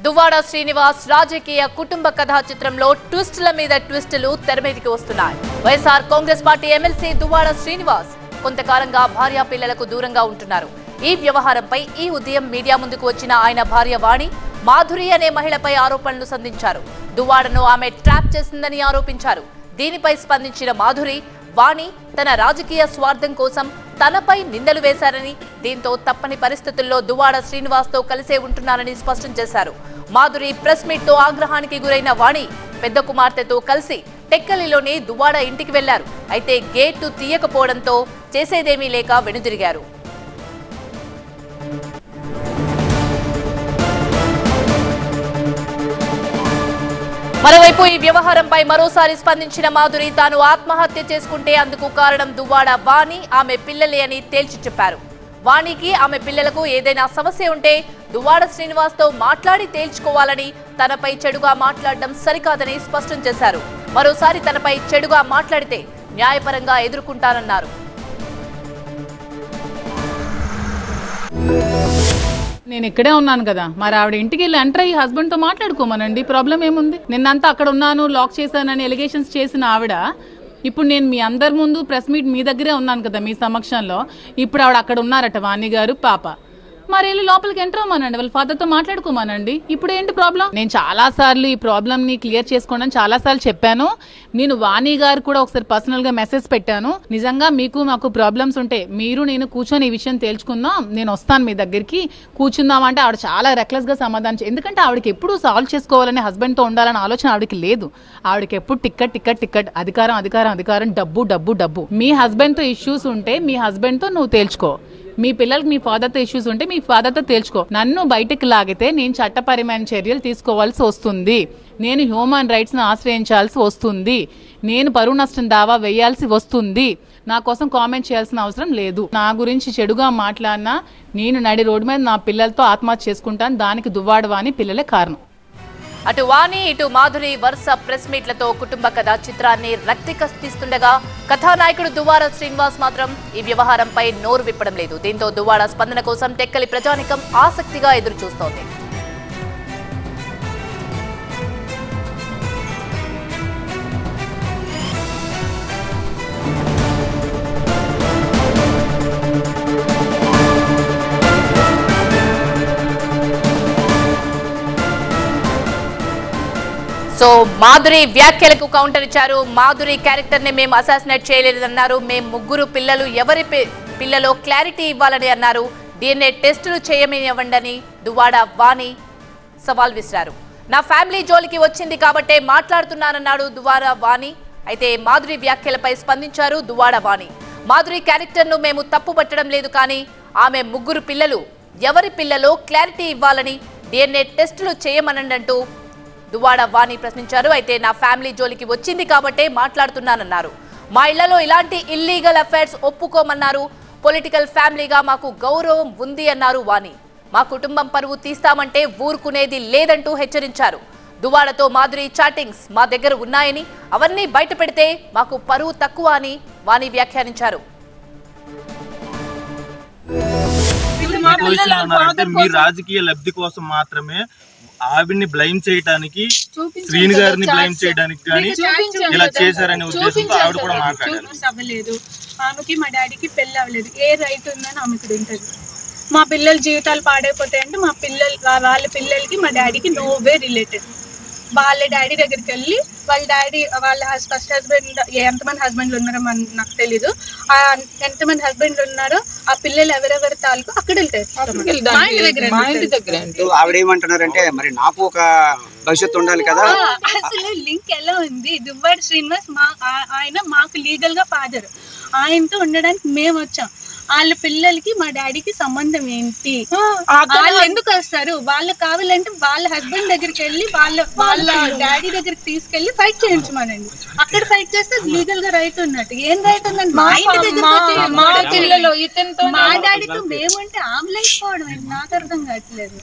దువ్వాడ శ్రీనివాస్ రాజకీయ కుటుంబ కథా చిత్రంలో ట్విస్టుల మీద ట్విస్టులు తెరమీదికి వస్తున్నాయి. వైఎస్ఆర్ కాంగ్రెస్ పార్టీ ఎమ్మెల్సీ దువ్వాడ శ్రీనివాస్ కొంతకాలంగా భార్య పిల్లలకు దూరంగా ఉంటున్నారు. ఈ వ్యవహారంపై ఈ ఉదయం మీడియా ముందుకు వచ్చిన ఆయన భార్య వాణి మాధురి అనే మహిళపై ఆరోపణలు సంధించారు. దువ్వాడను ఆమె ట్రాప్ చేసిందని ఆరోపించారు. దీనిపై స్పందించిన మాధురి వాణి తన రాజకీయ స్వార్థం కోసం తనపై నిందలు వేశారని, దీంతో తప్పని పరిస్థితుల్లో దువ్వాడ శ్రీనివాస్ తో కలిసే ఉంటున్నారని స్పష్టం చేశారు. మాధురి ప్రెస్ మీట్ తో ఆగ్రహానికి గురైన వాణి పెద్ద కుమార్తెతో కలిసి టెక్కలిలోని దువ్వాడ ఇంటికి వెళ్లారు. అయితే గేటు తీయకపోవడంతో చేసేదేమీ లేక వెనుదిరిగారు. మరోవైపు ఈ వ్యవహారంపై మరోసారి స్పందించిన మాధురి తాను ఆత్మహత్య చేసుకుంటే అందుకు కారణం దువ్వాడ వాణి ఆమె పిల్లలే అని తేల్చి చెప్పారు. వాణికి ఆమె పిల్లలకు ఏదైనా సమస్య ఉంటే దువ్వాడ శ్రీనివాస్ తో మాట్లాడి తేల్చుకోవాలని, తనపై చెడుగా మాట్లాడడం సరికాదని స్పష్టం చేశారు. మరోసారి తనపై చెడుగా మాట్లాడితే న్యాయపరంగా ఎదుర్కొంటానన్నారు. నేను ఇక్కడే ఉన్నాను కదా, మరి ఆవిడ ఇంటికి వెళ్ళి ఎంటర్ అయ్యి హస్బెండ్ తో మాట్లాడుకోమనండి. ప్రాబ్లం ఏముంది? నిన్నంతా అక్కడ ఉన్నాను, లాక్ చేశానని ఎలిగేషన్స్ చేసిన ఆవిడ ఇప్పుడు నేను మీ అందరి ముందు ప్రెస్ మీట్ మీ దగ్గరే ఉన్నాను కదా మీ సమక్షంలో. ఇప్పుడు ఆవిడ అక్కడ ఉన్నారట వాణి గారు పాప. మరి వెళ్ళి లోపలికి ఎంటర్ అవ్వమనండి, వాళ్ళ ఫాదర్ తో మాట్లాడుకోమనండి. ఇప్పుడు ఏంటి ప్రాబ్లం? నేను చాలా సార్లు ఈ ప్రాబ్లం ని క్లియర్ చేసుకోవడం చాలా సార్లు చెప్పాను. నేను వాణి గారు కూడా ఒకసారి పర్సనల్ గా మెసేజ్ పెట్టాను. నిజంగా మీకు మాకు ప్రాబ్లమ్స్ ఉంటే మీరు నేను కూర్చొని ఈ విషయం తేల్చుకుందాం, నేను వస్తాను మీ దగ్గరికి కూర్చుందాం అంటే ఆవిడ చాలా రెక్లెస్ గా సమాధానం. ఎందుకంటే ఆవిడకి ఎప్పుడు సాల్వ్ చేసుకోవాలని హస్బెండ్ తో ఉండాలని ఆలోచన ఆవిడకి లేదు. ఆవిడకి ఎప్పుడు టిక్కెట్ అధికారం డబ్బు. మీ హస్బెండ్ తో ఇష్యూస్ ఉంటే మీ హస్బెండ్ తో నువ్వు తేల్చుకో. మీ పిల్లలకి మీ ఫాదర్ తో ఇష్యూస్ ఉంటే మీ ఫాదర్ తో తేల్చుకో. నన్ను బయటకు లాగితే నేను చట్టపరమైన చర్యలు తీసుకోవాల్సి వస్తుంది. నేను హ్యూమన్ రైట్స్ ను ఆశ్రయించాల్సి వస్తుంది. నేను పరువు నష్టం దావా వేయాల్సి వస్తుంది. నా కోసం కామెంట్ చేయాల్సిన అవసరం లేదు. నా గురించి చెడుగా మాట్లాడినా నేను నడి రోడ్డు మీద నా పిల్లలతో ఆత్మహత్య చేసుకుంటాను. దానికి దువ్వాడ వాణి పిల్లలే కారణం. అటు వాణి ఇటు మాధురి వరుస ప్రెస్ మీట్లతో కుటుంబ కథ చిత్రాన్ని రక్తికస్తిస్తుండగా కథానాయకుడు దువ్వాడ శ్రీనివాస్ మాత్రం ఈ వ్యవహారంపై నోరు విప్పడం లేదు. దీంతో దువ్వాడ స్పందన కోసం టెక్కలి ప్రజానికం ఆసక్తిగా ఎదురు చూస్తోంది. సో మాధురి వ్యాఖ్యలకు కౌంటర్ ఇచ్చారు. మాధురి క్యారెక్టర్ ని మేము అసాసినేట్ చేయలేదన్నారు. మేము ముగ్గురు పిల్లలు ఎవరి పిల్లలో క్లారిటీ ఇవ్వాలని అన్నారు. DNA టెస్టులు చేయమనివ్వండి దువ్వాడ వాణి సవాల్ విసిరారు. నా ఫ్యామిలీ జోలికి వచ్చింది కాబట్టే మాట్లాడుతున్నానన్నాడు దువ్వాడ వాణి. అయితే మాధురి వ్యాఖ్యలపై స్పందించారు దువ్వాడ వాణి. మాధురి క్యారెక్టర్ ను మేము తప్పుపట్టడం లేదు, కానీ ఆమె ముగ్గురు పిల్లలు ఎవరి పిల్లలో క్లారిటీ ఇవ్వాలని DNA టెస్టులు చేయమనండి అంటూ దువ్వాడ వాణి ప్రశ్నించారు. అయితే నా ఫ్యామిలీ జోలికి వచ్చింది కాబట్టే మాట్లాడుతున్నానన్నారు. మా ఇళ్లలో ఇలాంటి ఇల్లీగల్ అఫైర్స్ ఒప్పుకోమన్నారు. పొలిటికల్ ఫ్యామిలీగా మాకు గౌరవం ఉంది అన్నారు వాణి. మా కుటుంబం పరువు తీస్తామంటే ఊరుకునేది లేదంటూ హెచ్చరించారు. దువ్వాడతో మాధురి చాటింగ్స్ మా దగ్గర ఉన్నాయని, అవన్నీ బయట పెడితే మాకు పరువు తక్కువ అని వాణి వ్యాఖ్యానించారు. మీ రాజకీయ లబ్ధి కోసం మాత్రమే ఆవిడ్ని బ్లైమ్ చేయడానికి, శ్రీని గారిని బ్లైమ్ చేయడానికి కానీ ఇలా చేశారనే ఉద్దేశంతో ఆవిడ కూడా మాట్లాడారు. ఆమెకి మా డాడీకి పెళ్లి అవ్వలేదు, ఏ రైట్ ఉందని ఆమెకు ఉంటుంది. మా పిల్లల జీవితాలు పాడైపోతాయంటే మా పిల్లలు వాళ్ళ పిల్లలకి మా డాడీకి నో వే రిలేటెడ్. వాళ్ళ డాడీ దగ్గరికి వెళ్ళి వాళ్ళ ఫస్ట్ హస్బెండ్ ఎంతమంది హస్బెండ్లు ఉన్నారో నాకు తెలీదు. ఎంతమంది హస్బెండ్లు ఉన్నారో ఆ పిల్లలు ఎవరెవరి తాలూకు అక్కడ వెళ్తారు. ఆవిడ ఏమంటున్నారంటే మరి నాకు ఒక భవిష్యత్తు ఉండాలి కదా. అసలు లింక్ ఎలా ఉంది? దువ్వాడ శ్రీనివాస్ ఆయన మాకు లీగల్ గా ఫాదర్. ఆయనతో ఉండడానికి మేము వచ్చాం. వాళ్ళ పిల్లలకి మా డాడీకి సంబంధం ఏంటి? వాళ్ళు ఎందుకు వస్తారు? వాళ్ళకి కావాలంటే వాళ్ళ హస్బెండ్ దగ్గరికి వెళ్ళి వాళ్ళ డాడీ దగ్గరికి తీసుకెళ్లి ఫైట్ చేయించమనండి. అక్కడ ఫైట్ చేస్తే లీగల్ గా రైట్ ఉన్నట్టు. ఏం రైట్ ఉందండి? మా డాడీతో మేమంటే ఆమె లేకపోవడం ఏంటి? నాకు అర్థం కావట్లేదు.